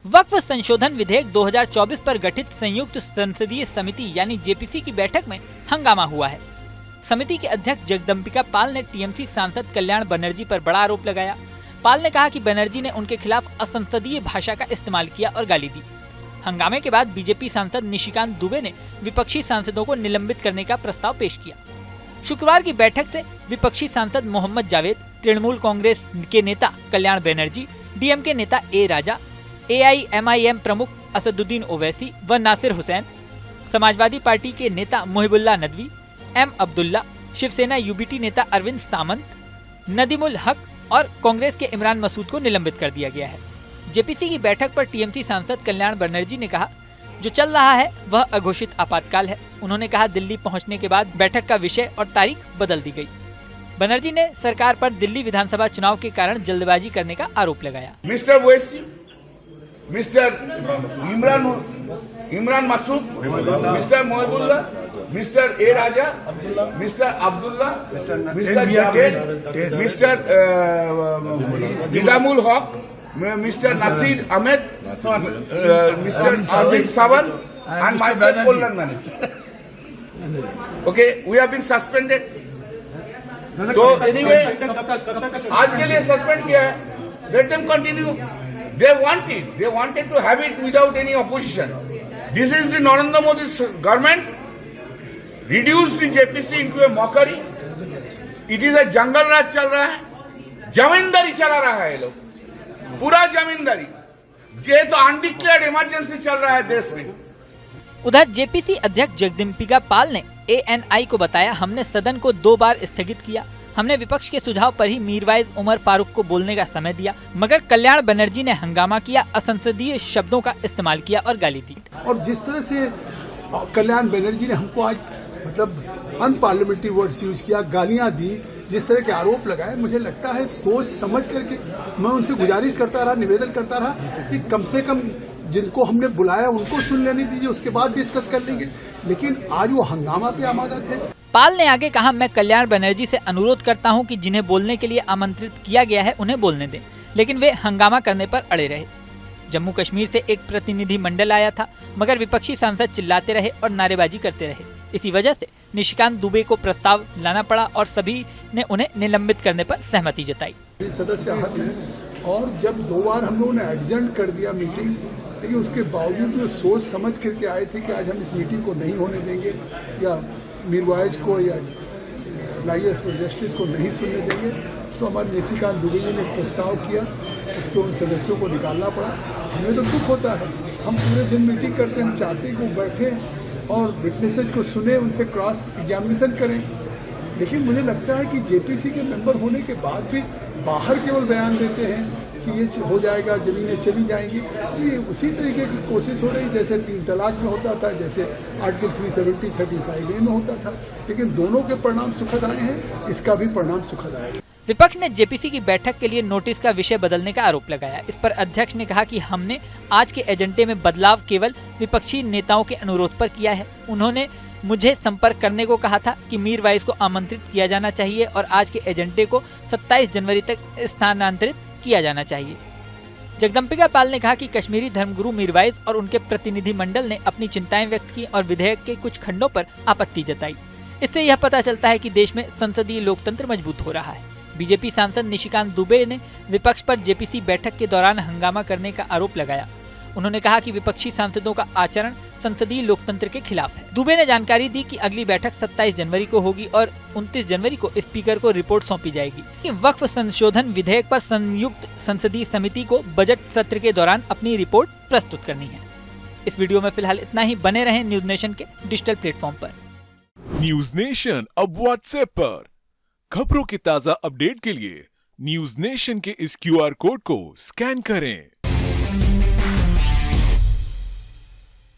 वक्फ संशोधन विधेयक 2024 पर गठित संयुक्त संसदीय समिति यानी जेपीसी की बैठक में हंगामा हुआ है। समिति के अध्यक्ष जगदम्बिका पाल ने टीएमसी सांसद कल्याण बनर्जी पर बड़ा आरोप लगाया। पाल ने कहा कि बनर्जी ने उनके खिलाफ असंसदीय भाषा का इस्तेमाल किया और गाली दी। हंगामे के बाद बीजेपी सांसद निशिकांत दुबे ने विपक्षी सांसदों को निलंबित करने का प्रस्ताव पेश किया। शुक्रवार की बैठक से विपक्षी सांसद मोहम्मद जावेद, तृणमूल कांग्रेस के नेता कल्याण बनर्जी, डीएमके नेता ए राजा, AIMIM प्रमुख असदुद्दीन ओवैसी व नासिर हुसैन, समाजवादी पार्टी के नेता मुहिबुल्लाह नदवी, M अब्दुल्ला, शिवसेना UBT नेता अरविंद सामंत, नदीमुल हक और कांग्रेस के इमरान मसूद को निलंबित कर दिया गया है। जेपीसी की बैठक पर टीएमसी सांसद कल्याण बनर्जी ने कहा, जो चल रहा है वह अघोषित आपातकाल है। उन्होंने कहा, दिल्ली पहुंचने के बाद बैठक का विषय और तारीख बदल दी गई। बनर्जी ने सरकार पर दिल्ली विधानसभा चुनाव के कारण जल्दबाजी करने का आरोप लगाया। Mister Owaisi, mister Imran Masood, mister Mohibullah, mister A Raja, mister Abdullah, mister Javed, mister Nizamul Haq, mister Naseer Ahmed, mister Arvind Sawant and myself Kollan manager. Okay, we have been suspended. तो anyway, आज के लिए सस्पेंड किया है. Let them continue. They want it. They wanted to have it without any opposition. This is the Narendra Modi's government. Reduce the JPC into a mockery. It is a jungle राज चल रहा है. जमींदारी चला रहा है ये लोग. पूरा जमींदारी. ये तो अनडिक्लेयर्ड इमरजेंसी चल रहा है देश में. उधर जेपीसी अध्यक्ष जगदम्बिका पाल ने ANI को बताया, हमने सदन को 2 बार स्थगित किया। हमने विपक्ष के सुझाव पर ही मीरवाइज उमर फारूक को बोलने का समय दिया, मगर कल्याण बनर्जी ने हंगामा किया, असंसदीय शब्दों का इस्तेमाल किया और गाली दी। और जिस तरह से कल्याण बनर्जी ने हमको आज अनपार्लियामेंट्री वर्ड्स यूज किया, गालियां दी, जिस तरह के आरोप लगाए, मुझे लगता है सोच समझ करके मैं उनसे गुजारिश करता रहा, निवेदन करता रहा कि कम से कम जिनको हमने बुलाया उनको सुन लेने दीजिए, उसके बाद डिस्कस कर लेंगे। लेकिन आज वो हंगामा पे आमादा थे। पाल ने आगे कहा, मैं कल्याण बनर्जी से अनुरोध करता हूं कि जिन्हें बोलने के लिए आमंत्रित किया गया है उन्हें बोलने दें, लेकिन वे हंगामा करने पर अड़े रहे। जम्मू कश्मीर से एक प्रतिनिधि मंडल आया था, मगर विपक्षी सांसद चिल्लाते रहे और नारेबाजी करते रहे। इसी वजह से निशिकांत दुबे को प्रस्ताव लाना पड़ा और सभी ने उन्हें निलंबित करने पर सहमति जताई। सदस्य आहत हैं और जब 2 बार हम लोगों ने एडजर्न कर दिया मीटिंग, लेकिन उसके बावजूद वो सोच समझ करके आए थे कि आज हम इस मीटिंग को नहीं होने देंगे या मीरवाइज को या लाइयर्स फॉर जस्टिस को नहीं सुनने देंगे। तो हमारे निशिकांत दुबे जी ने प्रस्ताव किया, उसको उन सदस्यों को निकालना पड़ा। हमें तो दुख होता है, हम पूरे दिन मीटिंग करते हैं, हम चाहते हैं कि वो बैठे और विटनेसेज को सुने, उनसे क्रॉस एग्जामिनेशन करें। लेकिन मुझे लगता है कि जेपीसी के मेंबर होने के बाद भी बाहर केवल बयान देते हैं कि ये हो जाएगा, जमीनें चली जाएंगी। तो ये उसी तरीके की कोशिश हो रही जैसे 3 तलाक में होता था, जैसे आर्टिकल 370, 35A में होता था। लेकिन दोनों के परिणाम सुखद आए हैं, इसका भी परिणाम सुखद आएगा। विपक्ष ने जेपीसी की बैठक के लिए नोटिस का विषय बदलने का आरोप लगाया। इस पर अध्यक्ष ने कहा कि हमने आज के एजेंडे में बदलाव केवल विपक्षी नेताओं के अनुरोध पर किया है। उन्होंने मुझे संपर्क करने को कहा था कि मीरवाइज को आमंत्रित किया जाना चाहिए और आज के एजेंडे को 27 जनवरी तक स्थानांतरित किया जाना चाहिए। जगदम्बिका पाल ने कहा कि कश्मीरी धर्मगुरु मीरवाइज और उनके प्रतिनिधि मंडल ने अपनी चिंताएं व्यक्त की और विधेयक के कुछ खंडों पर आपत्ति जताई। इससे यह पता चलता है कि देश में संसदीय लोकतंत्र मजबूत हो रहा है। बीजेपी सांसद निशिकांत दुबे ने विपक्ष पर जेपीसी बैठक के दौरान हंगामा करने का आरोप लगाया। उन्होंने कहा कि विपक्षी सांसदों का आचरण संसदीय लोकतंत्र के खिलाफ है। दुबे ने जानकारी दी कि अगली बैठक 27 जनवरी को होगी और 29 जनवरी को स्पीकर को रिपोर्ट सौंपी जाएगी। वक्फ संशोधन विधेयक पर संयुक्त संसदीय समिति को बजट सत्र के दौरान अपनी रिपोर्ट प्रस्तुत करनी है। इस वीडियो में फिलहाल इतना ही। बने रहें न्यूज नेशन के डिजिटल प्लेटफॉर्म पर। न्यूज नेशन अब व्हाट्सएप पर खबरों की ताजा अपडेट के लिए न्यूज नेशन के इस QR कोड को स्कैन करें।